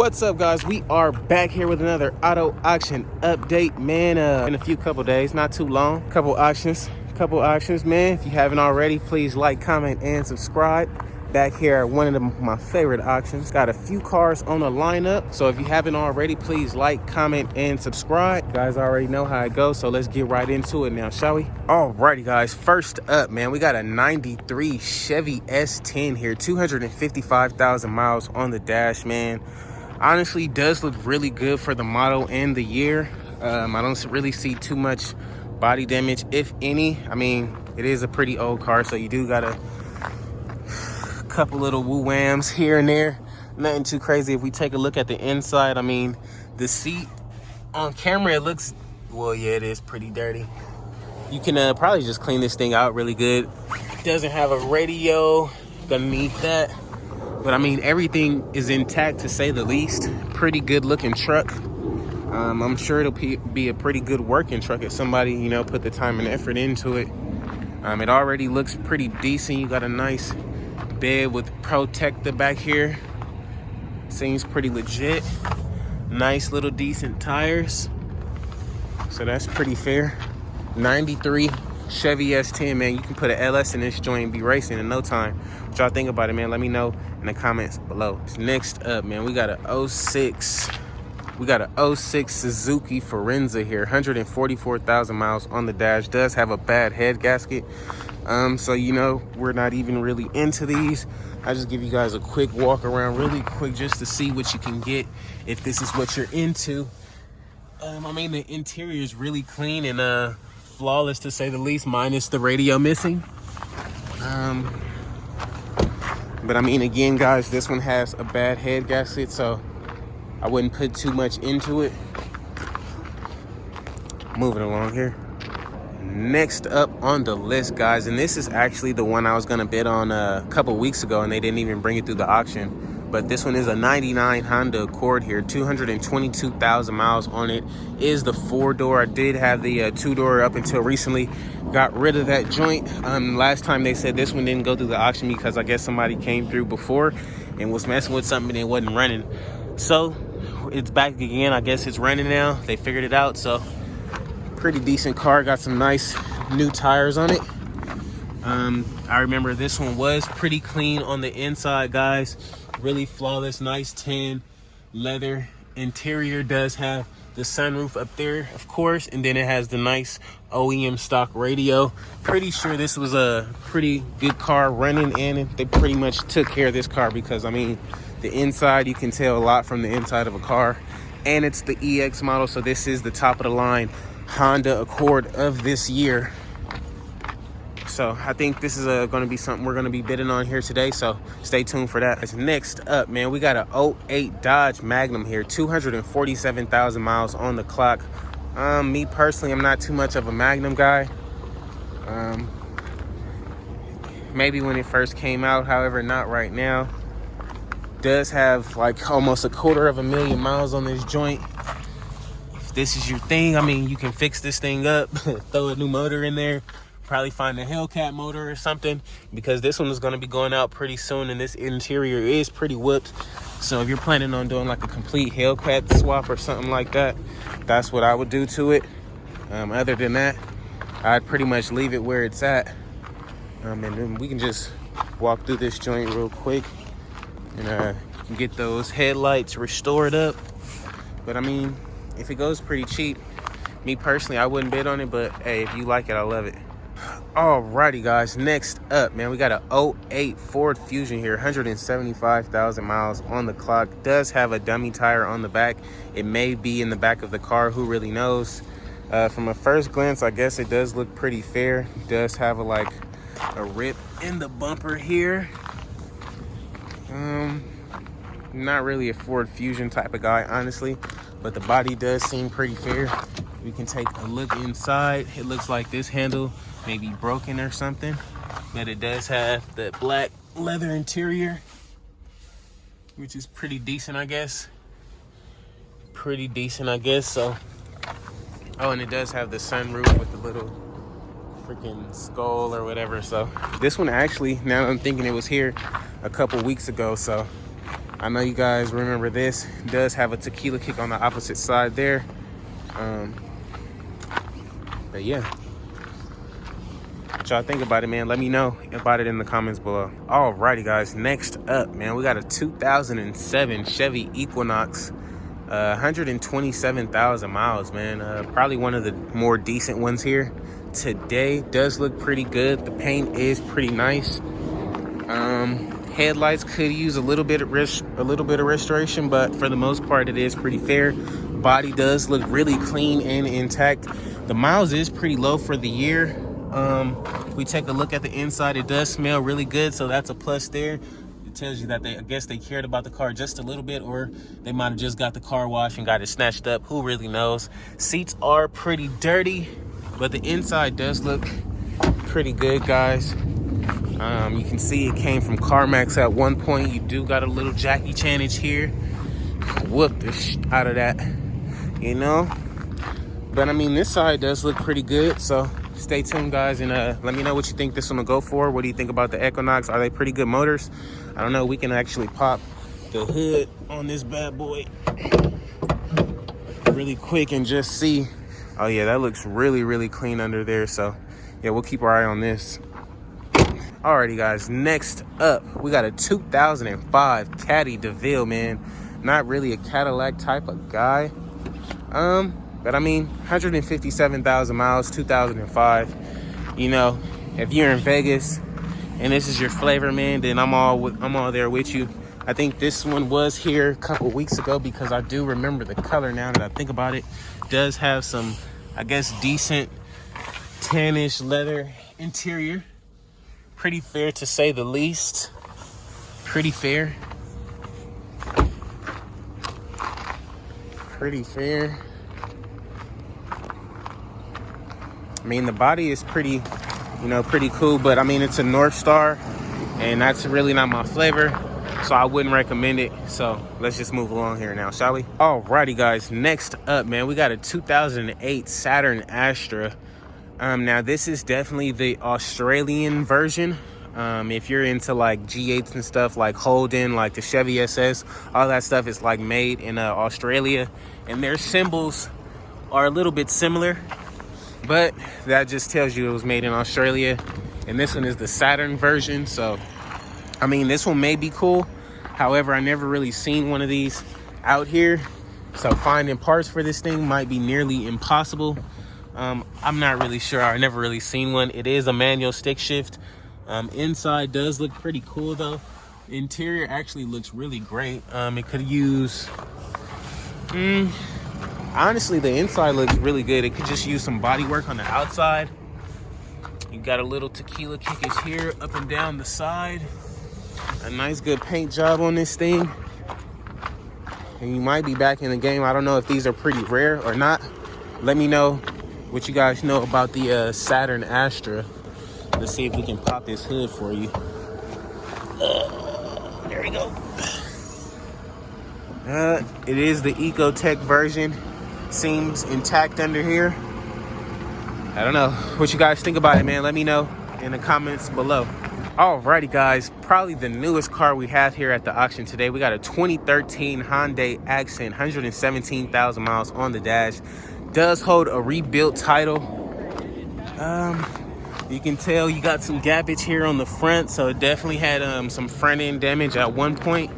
What's up, guys? We are back here with another auto auction update, man. In a couple days, not too long. Couple auctions, man. If you haven't already, please like, comment, and subscribe. Back here at one of my favorite auctions. Got a few cars on the lineup, so if you haven't already, please like, comment, and subscribe. You guys already know how it goes, so let's get right into it now, shall we? Alrighty, guys. First up, man, we got a 93 Chevy S10 here, 255,000 miles on the dash, man. Honestly, does look really good for the model and the year. I don't really see too much body damage, if any. I mean, it is a pretty old car, so you do got a couple little woo-whams here and there. Nothing too crazy. If we take a look at the inside, I mean, the seat on camera, it looks, well, yeah, it is pretty dirty. You can probably just clean this thing out really good. Doesn't have a radio beneath that. But I mean, everything is intact to say the least. Pretty good looking truck. I'm sure it'll be a pretty good working truck if somebody, you know, put the time and effort into it. It already looks pretty decent. You got a nice bed with protector back here. Seems pretty legit. Nice little decent tires. So that's pretty fair. 93 Chevy S10, man. You can put an LS in this joint and be racing in no time. What y'all think about it, man? Let me know in the comments below. Next up, man, we got a 06 Suzuki Forenza here, 144,000 miles on the dash. Does have a bad head gasket. So, you know, we're not even really into these. I just give you guys a quick walk around really quick just to see what you can get if this is what you're into. I mean, the interior is really clean and flawless to say the least, minus the radio missing. But I mean, again, guys, this one has a bad head gasket, so I wouldn't put too much into it. Moving along here. Next up on the list, guys, and this is actually the one I was gonna bid on a couple weeks ago, and they didn't even bring it through the auction. But this one is a 99 Honda Accord here, 222,000 miles on it. Is the 4-door. I did have the 2-door up until recently. Got rid of that joint. Last time they said this one didn't go through the auction because I guess somebody came through before and was messing with something and it wasn't running. So it's back again. I guess it's running now. They figured it out. So pretty decent car. Got some nice new tires on it. I remember this one was pretty clean on the inside, guys. Really flawless, nice tan leather interior. Does have the sunroof up there, of course, and then it has the nice OEM stock radio. Pretty sure this was a pretty good car running, and they pretty much took care of this car because, I mean, the inside, you can tell a lot from the inside of a car, and it's the EX model, so this is the top of the line Honda Accord of this year. So I think this is going to be something we're going to be bidding on here today, so stay tuned for that. Next up, man, we got a 08 Dodge Magnum here, 247,000 miles on the clock. Me personally, I'm not too much of a Magnum guy. Maybe when it first came out, however, not right now. Does have like almost 250,000 miles on this joint. If this is your thing, I mean, you can fix this thing up, throw a new motor in there. Probably find a Hellcat motor or something, because this one is going to be going out pretty soon, and this interior is pretty whooped. So if you're planning on doing like a complete Hellcat swap or something like that, that's what I would do to it. Other than that, I'd pretty much leave it where it's at. And then we can just walk through this joint real quick, and you can get those headlights restored up. But I mean, if it goes pretty cheap, me personally, I wouldn't bid on it, but hey, if you like it, I love it. Alrighty, guys, next up, man, we got a 08 Ford Fusion here, 175,000 miles on the clock. Does have a dummy tire on the back. It may be in the back of the car, who really knows. From a first glance, I guess it does look pretty fair. It does have a rip in the bumper here. Not really a Ford Fusion type of guy, honestly, but the body does seem pretty fair. We can take a look inside. It looks like this handle may be broken or something, but it does have the black leather interior, which is pretty decent, I guess. So, oh, and it does have the sunroof with the little freaking skull or whatever. So this one actually, now that I'm thinking, it was here a couple weeks ago, so I know you guys remember this. It does have a tequila kick on the opposite side there. But yeah, what y'all think about it, man? Let me know about it in the comments below. Alrighty, guys. Next up, man, we got a 2007 Chevy Equinox. 127,000 miles, man. Probably one of the more decent ones here today. Does look pretty good. The paint is pretty nice. Headlights could use a little bit of restoration, but for the most part, it is pretty fair. Body does look really clean and intact. The miles is pretty low for the year. We take a look at the inside. It does smell really good, so that's a plus there. It tells you that I guess they cared about the car just a little bit, or they might have just got the car washed and got it snatched up. Who really knows? Seats are pretty dirty, but the inside does look pretty good, guys. You can see it came from CarMax at one point. You do got a little Jackie Chanage here. Whoop the out of that, you know. But I mean, this side does look pretty good, so stay tuned, guys, and let me know what you think this one will go for. What do you think about the Equinox? Are they pretty good motors? I don't know. We can actually pop the hood on this bad boy really quick and just see. Oh yeah, that looks really, really clean under there. So yeah, we'll keep our eye on this. Alrighty, guys, next up, we got a 2005 Caddy DeVille, man. Not really a Cadillac type of guy. But I mean, 157,000 miles, 2005. You know, if you're in Vegas and this is your flavor, man, then I'm all there with you. I think this one was here a couple weeks ago because I do remember the color now that I think about it. Does have some, I guess, decent tannish leather interior. Pretty fair to say the least. Pretty fair. Pretty fair. I mean, the body is pretty, you know, pretty cool, but I mean, it's a North Star, and that's really not my flavor, so I wouldn't recommend it. So let's just move along here now, shall we? Alrighty, guys, next up, man, we got a 2008 Saturn Astra. Now this is definitely the Australian version. If you're into like G8s and stuff, like Holden, like the Chevy SS, all that stuff is like made in Australia, and their symbols are a little bit similar, but that just tells you it was made in Australia. And this one is the Saturn version, so I mean, this one may be cool. However, I never really seen one of these out here, so finding parts for this thing might be nearly impossible. I'm not really sure. I never really seen one. It is a manual stick shift. Inside does look pretty cool though. Interior actually looks really great. It could use, honestly, the inside looks really good. It could just use some body work on the outside. You got a little tequila kickers here up and down the side. A nice good paint job on this thing. And you might be back in the game. I don't know if these are pretty rare or not. Let me know what you guys know about the Saturn Astra. Let's see if we can pop this hood for you. There we go. It is the Ecotech version. Seems intact under here. I don't know what you guys think about it, man. Let me know in the comments below. Alrighty, guys, probably the newest car we have here at the auction today. We got a 2013 Hyundai Accent, 117,000 miles on the dash. Does hold a rebuilt title. You can tell you got some gappage here on the front, so it definitely had some front end damage at one point.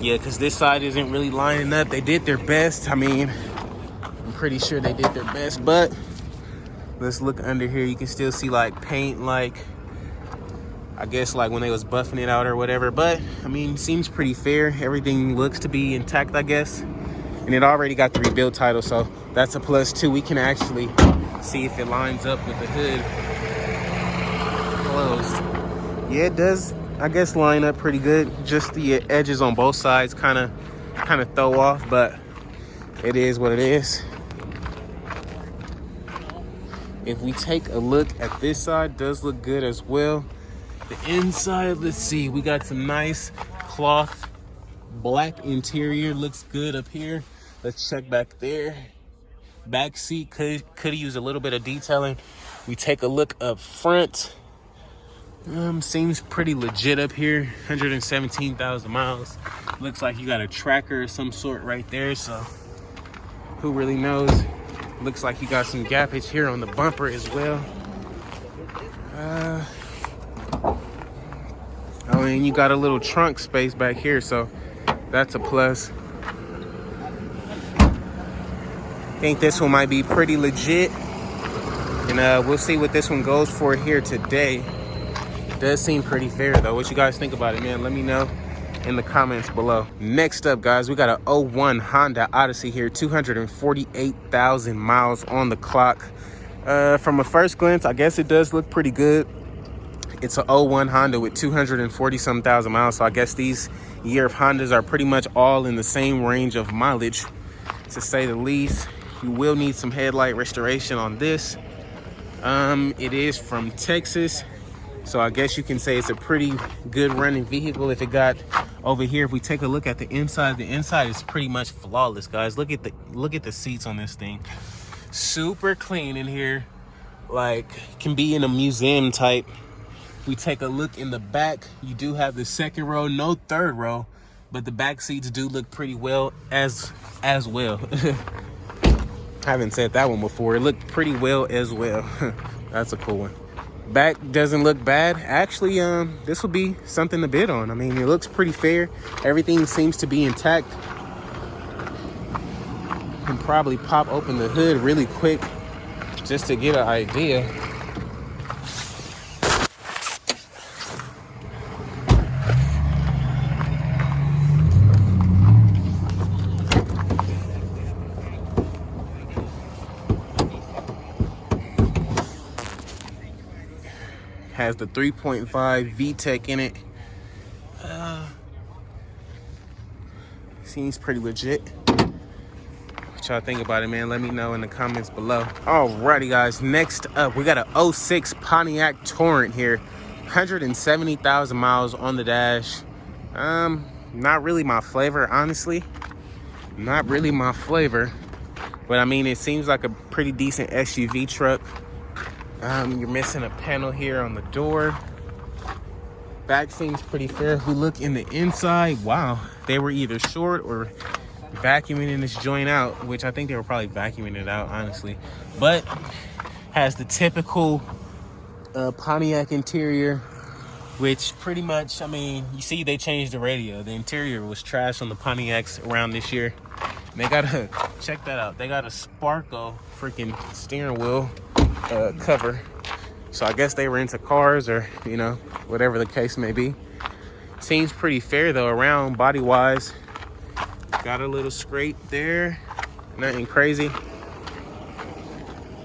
Yeah, because this side isn't really lining up. They did their best. I mean, I'm pretty sure they did their best, but let's look under here. You can still see like paint, like I guess like when they was buffing it out or whatever. But I mean, seems pretty fair. Everything looks to be intact, I guess. And it already got the rebuild title, so that's a plus too. We can actually see if it lines up with the hood closed. Yeah, it does, I guess, line up pretty good. Just the edges on both sides kind of throw off, but it is what it is. If we take a look at this side, does look good as well. The inside, let's see, we got some nice cloth black interior, looks good up here. Let's check back there. Back seat could use a little bit of detailing. We take a look up front. Seems pretty legit up here. 117,000 miles. Looks like you got a tracker of some sort right there, so who really knows. Looks like you got some gappage here on the bumper as well. Oh, and you got a little trunk space back here, so that's a plus. I think this one might be pretty legit, and we'll see what this one goes for here today. It does seem pretty fair though. What you guys think about it, man? Let me know in the comments below. Next up, guys, we got a 01 Honda Odyssey here, 248,000 miles on the clock. From a first glance, I guess it does look pretty good. It's a 01 Honda with 240-some thousand miles, so I guess these year of Hondas are pretty much all in the same range of mileage, to say the least. You will need some headlight restoration on this. It is from Texas, so I guess you can say it's a pretty good running vehicle. If it got over here, if we take a look at the inside is pretty much flawless, guys. Look at the seats on this thing. Super clean in here, like can be in a museum type. We take a look in the back. You do have the second row, no third row, but the back seats do look pretty well as well. I haven't said that one before. It looked pretty well as well. That's a cool one. Back doesn't look bad. Actually, this will be something to bid on. I mean, it looks pretty fair. Everything seems to be intact. Can probably pop open the hood really quick just to get an idea. Has the 3.5 VTEC in it. Seems pretty legit. What y'all think about it, man? Let me know in the comments below. Alrighty, guys. Next up, we got a 06 Pontiac Torrent here. 170,000 miles on the dash. Not really my flavor, honestly. Not really my flavor. But I mean, it seems like a pretty decent SUV truck. You're missing a panel here on the door. Back seems pretty fair. If we look in the inside, wow, they were either short or vacuuming this joint out, which I think they were probably vacuuming it out, honestly. But has the typical Pontiac interior, which pretty much, I mean, you see they changed the radio. The interior was trash on the Pontiacs around this year. And they got a, check that out, they got a Sparkle freaking steering wheel cover. So I guess they were into cars, or you know, whatever the case may be. Seems pretty fair though around body wise. Got a little scrape there, nothing crazy.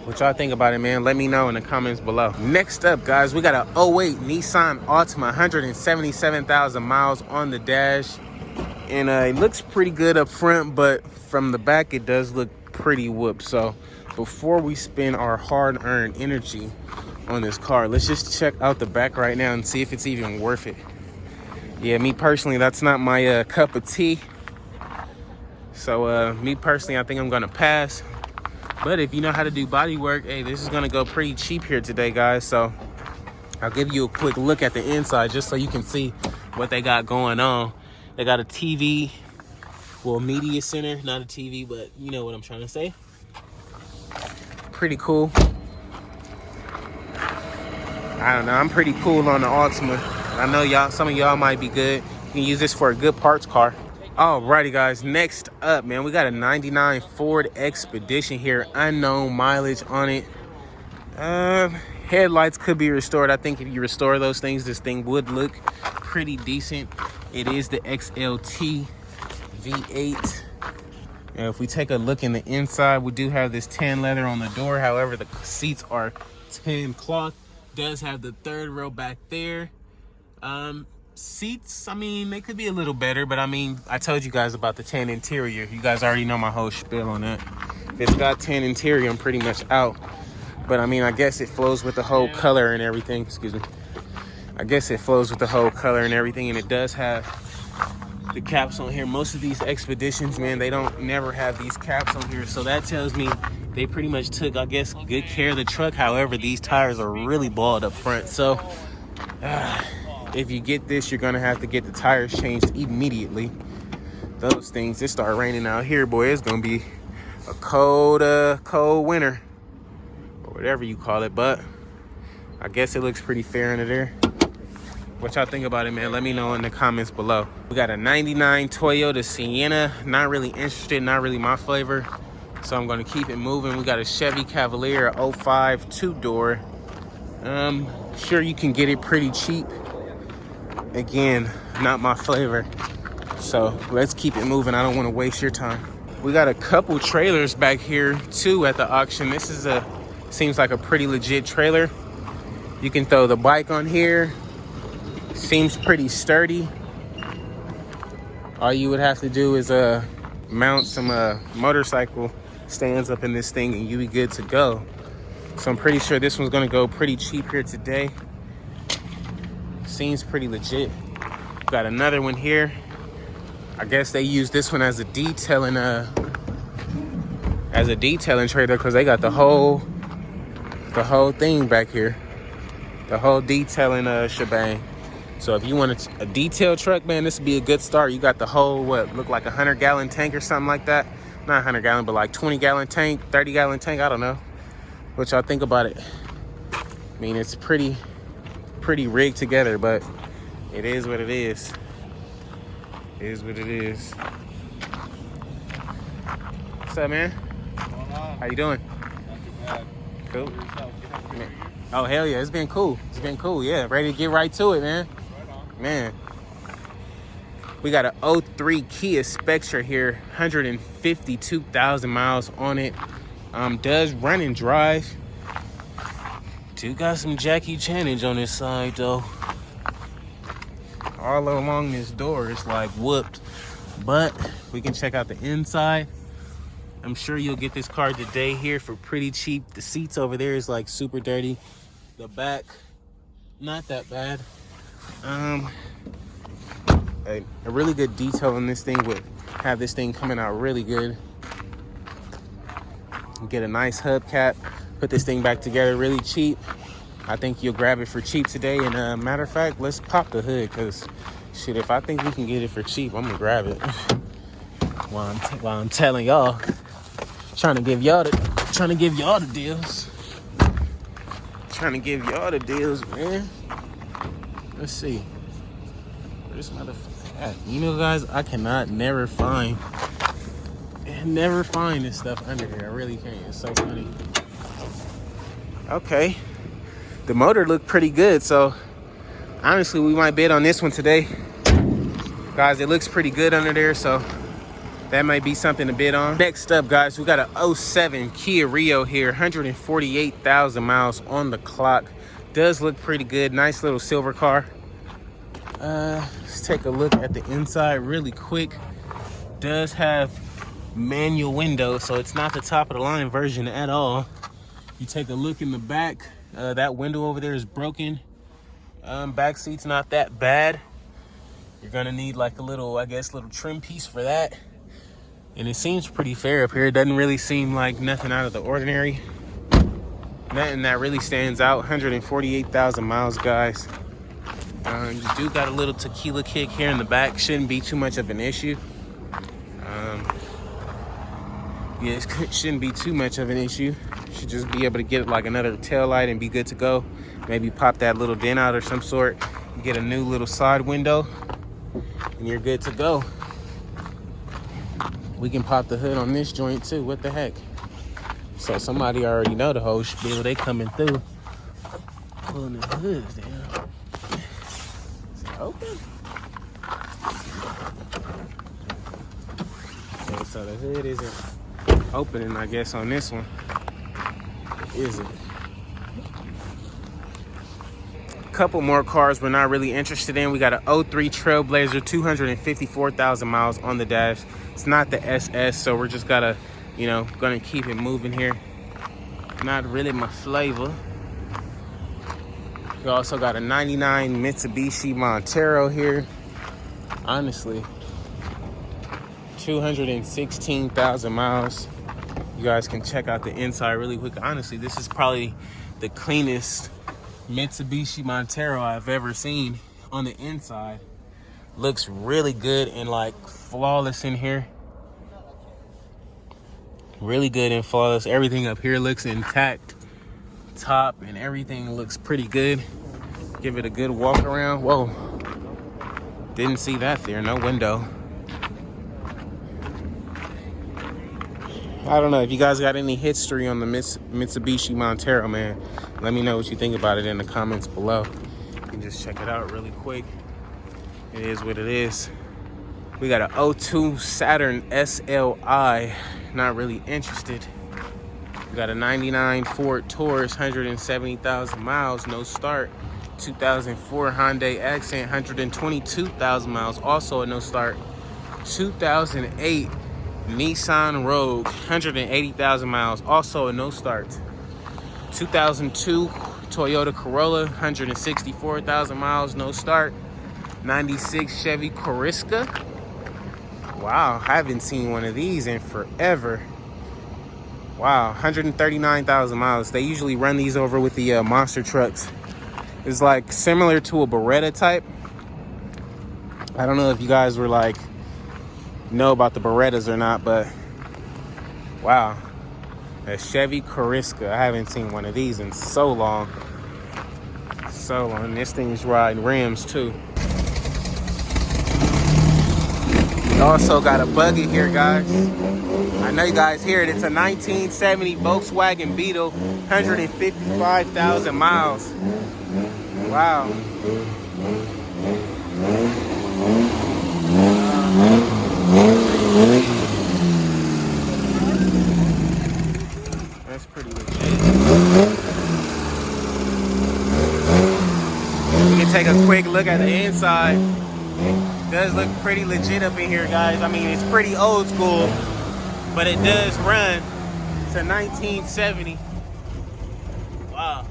What y'all think about it, man? Let me know in the comments below. Next up, guys, we got a 08 Nissan Altima, 177,000 miles on the dash, and it looks pretty good up front, but from the back it does look pretty whooped. So before we spend our hard-earned energy on this car, let's just check out the back right now and see if it's even worth it. Yeah, me personally, that's not my cup of tea. So me personally, I think I'm gonna pass. But if you know how to do body work, hey, this is gonna go pretty cheap here today, guys. So I'll give you a quick look at the inside just so you can see what they got going on. They got a TV, well, media center, not a TV, but you know what I'm trying to say. Pretty cool. I don't know, I'm pretty cool on the Altima. I know y'all, some of y'all might be good. You can use this for a good parts car. Alrighty, guys, next up, man, we got a 99 Ford Expedition here, unknown mileage on it. Headlights could be restored. I think if you restore those things, this thing would look pretty decent. It is the XLT V8. If we take a look in the inside, we do have this tan leather on the door. However, the seats are tan cloth. Does have the third row back there. Seats, I mean, they could be a little better, but I mean, I told you guys about the tan interior. You guys already know my whole spiel on that. If it's got tan interior, I'm pretty much out. But I mean, I guess it flows with the whole color and everything. Excuse me. I guess it flows with the whole color and everything, and it does have the caps on here. Most of these Expeditions, man, they don't never have these caps on here, so that tells me they pretty much took, I guess, good care of the truck. However, these tires are really bald up front, so If you get this, you're gonna have to get the tires changed immediately. Those things, it start raining out here, boy. It's gonna be a cold winter, or whatever you call it. But I guess it looks pretty fair under there. What y'all think about it, man? Let me know in the comments below. We got a 99 Toyota Sienna. Not really interested, not really my flavor, so I'm gonna keep it moving. We got a Chevy Cavalier 05 two-door. Sure, you can get it pretty cheap. Again, not my flavor, so let's keep it moving. I don't want to waste your time. We got a couple trailers back here too at the auction. This is seems like a pretty legit trailer. You can throw the bike on here. Seems pretty sturdy. All you would have to do is mount some motorcycle stands up in this thing and you be good to go. So I'm pretty sure this one's gonna go pretty cheap here today. Seems pretty legit. Got another one here. I guess they use this one as a detailing trailer because they got the whole thing back here, the whole detailing shebang. So if you want a detail truck, man, this would be a good start. You got the whole, what look like 100-gallon tank or something like that. Not 100-gallon, but like 20-gallon tank, 30-gallon tank. I don't know what y'all think about it. I mean, it's pretty rigged together, but it is what it is. It is what it is. What's up, man? What's going on? How you doing? Not too bad. Cool. Man. Oh, hell yeah. It's been cool. It's been cool. Yeah, ready to get right to it, man. Right on. Man. We got an 03 Kia Spectra here. 152,000 miles on it. Does run and drive. Do got some Jackie Chanage on this side, though. All along this door, it's like whooped. But we can check out the inside. I'm sure you'll get this car today here for pretty cheap. The seats over there is like super dirty. The back, not that bad. A really good detail on this thing would have this thing coming out really good. Get a nice hubcap, put this thing back together really cheap. I think you'll grab it for cheap today. And matter of fact, let's pop the hood, because shit, if I think we can get it for cheap, I'm gonna grab it. While I'm telling y'all, trying to give y'all the deals. Trying to give y'all the deals, man. Let's see. Where this motherfucker at? You know, guys, I cannot never find this stuff under here. I really can't. It's so funny. Okay. The motor looked pretty good, so honestly, we might bid on this one today. Guys, it looks pretty good under there, so that might be something to bid on. Next up, guys, we got a 07 Kia Rio here. 148,000 miles on the clock. Does look pretty good. Nice little silver car. Let's take a look at the inside really quick. Does have manual windows, so it's not the top of the line version at all. You take a look in the back. That window over there is broken. Back seat's not that bad. You're gonna need like a little, I guess, little trim piece for that. And it seems pretty fair up here. It doesn't really seem like nothing out of the ordinary. Nothing that really stands out. 148,000 miles, guys. You do got a little tequila kick here in the back. Shouldn't be too much of an issue. Yeah, it shouldn't be too much of an issue. Should just be able to get like another tail light and be good to go. Maybe pop that little dent out or some sort. Get a new little side window and you're good to go. We can pop the hood on this joint too. What the heck? So somebody already know the whole spiel. They coming through. Pulling the hoods down. Is it open? Okay, so the hood isn't opening, I guess, on this one. Is it? Couple more cars we're not really interested in. We got an 03 Trailblazer, 254,000 miles on the dash. It's not the SS, so we're just gonna keep it moving here. Not really my flavor. We also got a 99 Mitsubishi Montero here. Honestly, 216,000 miles. You guys can check out the inside really quick. Honestly, this is probably the cleanest Mitsubishi Montero I've ever seen on the inside. Looks really good and like flawless in here. Really good and flawless. Everything up here looks intact. Top and everything looks pretty good. Give it a good walk around. Whoa. Didn't see that there. No window. I don't know if you guys got any history on the Mitsubishi Montero, man. Let me know what you think about it in the comments below. You can just check it out really quick. It is what it is. We got an 02 Saturn SLI. Not really interested. We got a 99 Ford Taurus, 170,000 miles, no start. 2004 Hyundai Accent, 122,000 miles, also a no start. 2008 Nissan Rogue, 180,000 miles, also a no start. 2002 Toyota Corolla, 164,000 miles, no start. 96 Chevy Corsica. Wow, I haven't seen one of these in forever. Wow, 139,000 miles. They usually run these over with the monster trucks. It's like similar to a Beretta type. I don't know if you guys were like know about the Berettas or not, but wow, a Chevy Corsica. I haven't seen one of these in so long. So long. This thing's riding rims too. We also got a buggy here, guys. I know you guys hear it. It's a 1970 Volkswagen Beetle, 155,000 miles. Wow. That's pretty legit. We can take a quick look at the inside. It does look pretty legit up in here, guys. I mean, it's pretty old school, but it does run. It's a 1970. Wow.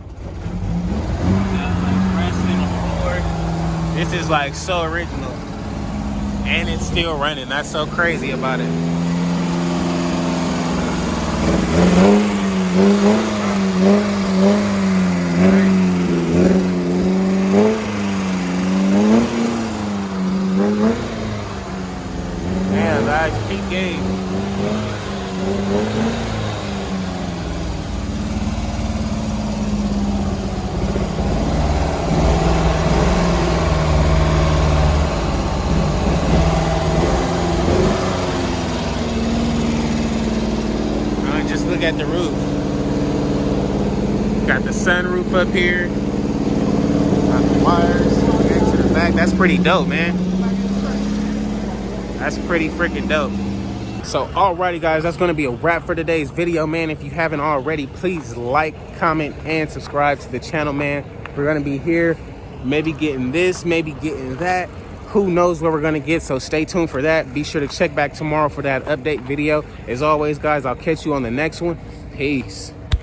This is like so original, and it's still running. That's so crazy about it. Man, that's peak game. Just look at the roof. Got the sunroof up here. Got the wires going to the back. That's pretty dope, man. That's pretty freaking dope. So, alrighty, guys, that's going to be a wrap for today's video, man. If you haven't already, please like, comment, and subscribe to the channel, man. We're going to be here, maybe getting this, maybe getting that. Who knows what we're going to get, so stay tuned for that. Be sure to check back tomorrow for that update video. As always, guys, I'll catch you on the next one. Peace.